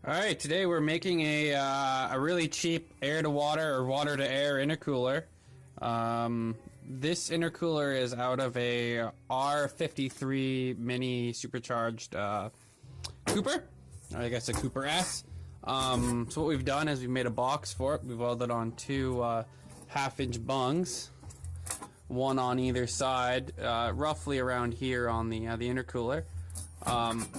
Alright, today we're making a really cheap air-to-water or water-to-air intercooler. This intercooler is out of a R53 mini supercharged Cooper. I guess a Cooper S. So what we've done is we've made a box for it. We've welded on two half-inch bungs, one on either side, roughly around here on the intercooler.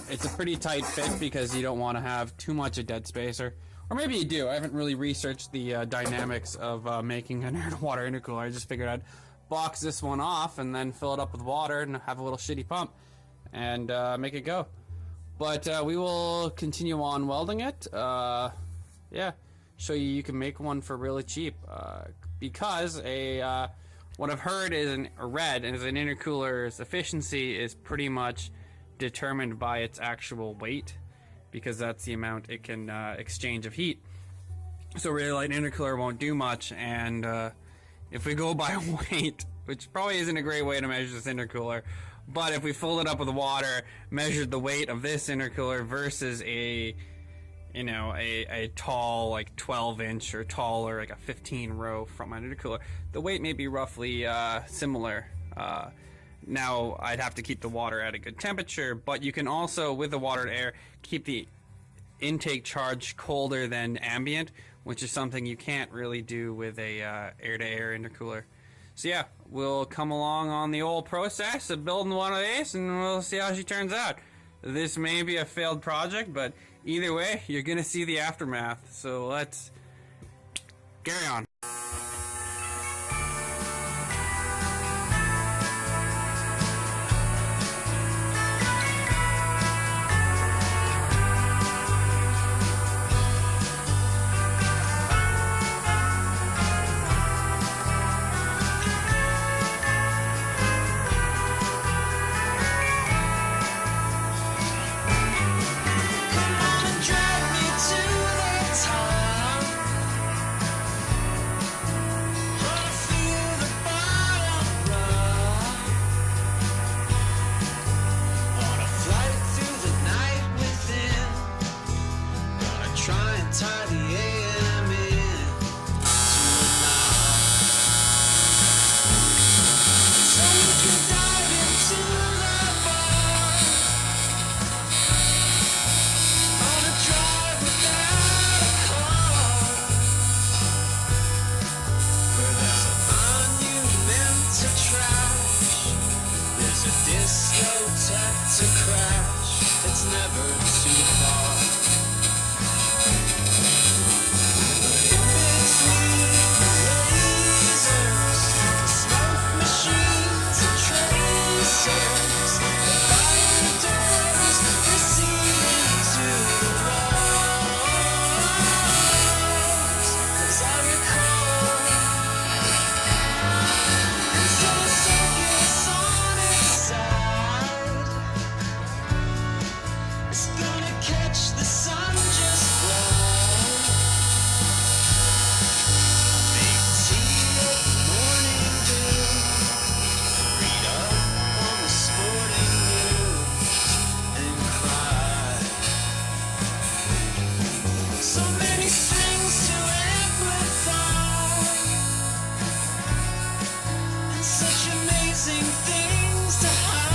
It's a pretty tight fit because you don't want to have too much of dead space, or maybe you do. I haven't really researched the dynamics of making an air-to-water intercooler. I just figured I'd box this one off and then fill it up with water and have a little shitty pump and make it go. But we will continue on welding it. Yeah, show you can make one for really cheap because what I've heard is an intercooler's efficiency is pretty much determined by its actual weight, because that's the amount it can exchange of heat. So really light intercooler won't do much, and if we go by weight, which probably isn't a great way to measure this intercooler, but if we filled it up with water, measured the weight of this intercooler versus a tall, like 12-inch or taller, like a 15-row front mount intercooler, the weight may be roughly similar. Now, I'd have to keep the water at a good temperature, but you can also, with the water to air, keep the intake charge colder than ambient, which is something you can't really do with a air-to-air intercooler. So yeah, we'll come along on the old process of building one of these, and we'll see how she turns out. This may be a failed project, but either way, you're going to see the aftermath. So let's carry on. To crash, it's never too far. But in between the lasers, the smoke machines and tracers, the fire doors receding to the walls. As I recall, and so the circus on its side. It's gonna catch the sun just right. Make tea at morning dew, read up on the sporting news, and cry. So many strings to amplify, and such amazing things to hide.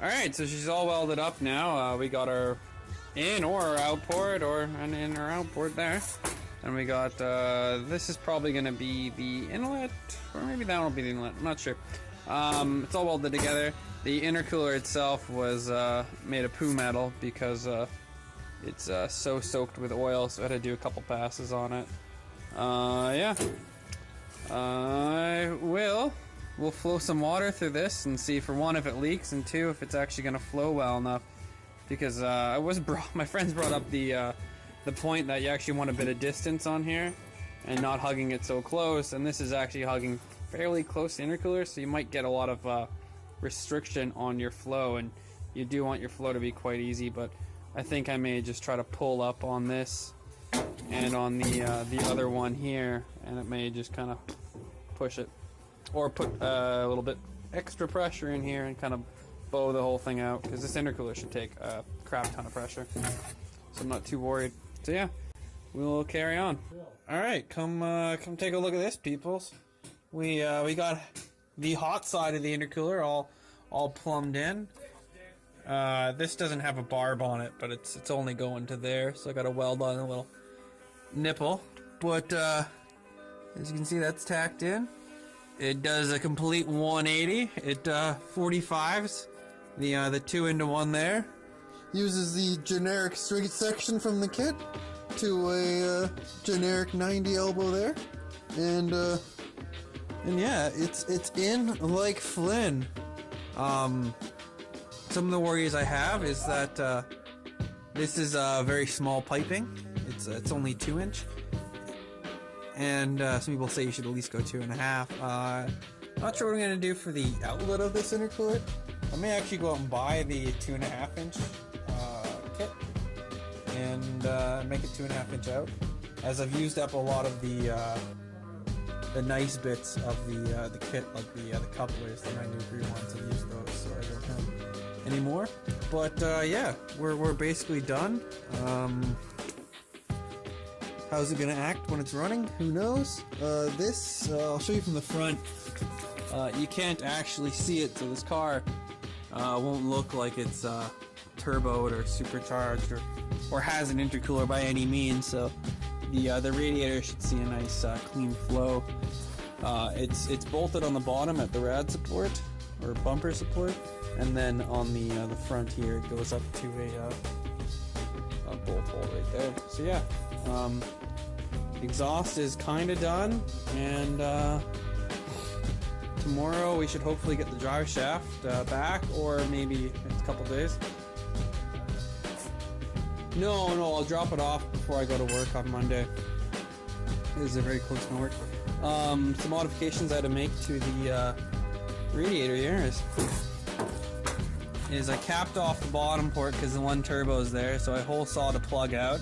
Alright, so she's all welded up now. We got our in or our out port, or an in or out port there. And we got, this is probably going to be the inlet, or maybe that will be the inlet, I'm not sure. It's all welded together. The intercooler itself was made of poo metal because it's so soaked with oil, so I had to do a couple passes on it. Yeah. We'll flow some water through this and see, for one, if it leaks, and two, if it's actually going to flow well enough. Because my friends brought up the point that you actually want a bit of distance on here and not hugging it so close, and this is actually hugging fairly close to intercooler, so you might get a lot of restriction on your flow, and you do want your flow to be quite easy. But I think I may just try to pull up on this and on the other one here, and it may just kind of push it, or put a little bit extra pressure in here and kind of bow the whole thing out, because this intercooler should take a crap ton of pressure, so I'm not too worried. So yeah, we'll carry on. All right, come take a look at this, peoples. We got the hot side of the intercooler all plumbed in. This doesn't have a barb on it, but it's only going to there, so I got to weld on a little nipple. But as you can see, that's tacked in. It does a complete 180. It 45s the 2-into-1 there. Uses the generic straight section from the kit to a generic 90 elbow there, and yeah, it's in like Flynn. Some of the worries I have is that this is very small piping. It's only 2-inch, and some people say you should at least go 2.5. Not sure what I'm gonna do for the outlet of this intercooler. I may actually go out and buy the 2.5-inch kit and make it 2.5-inch out, as I've used up a lot of the nice bits of the kit, like the couplers, the 90-degree ones. I've used those, so I don't have any more. But yeah, we're basically done. How's it gonna act when it's running? Who knows? This I'll show you from the front. You can't actually see it, so this car won't look like it's turboed or supercharged or has an intercooler by any means. So the radiator should see a nice clean flow. It's bolted on the bottom at the rad support or bumper support, and then on the front here it goes up to a bolt hole right there. So yeah, exhaust is kind of done, and tomorrow we should hopefully get the drive shaft back, or maybe in a couple days. No, I'll drop it off before I go to work on Monday. This is very close to my work. Some modifications I had to make to the radiator here is I capped off the bottom port because the one turbo is there, so I hole sawed a plug out,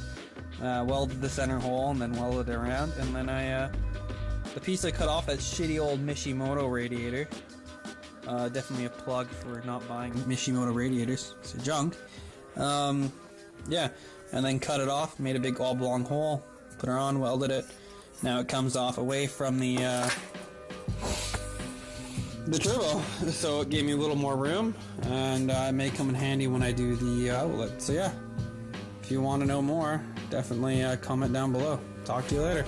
welded the center hole, and then welded it around, and then the piece I cut off, that shitty old Mishimoto radiator. Definitely a plug for not buying Mishimoto radiators. It's junk. Yeah, and then cut it off, made a big oblong hole, put it on, welded it. Now it comes off away from the turbo, so it gave me a little more room, and it may come in handy when I do the outlet. So yeah, if you want to know more, definitely comment down below. Talk to you later.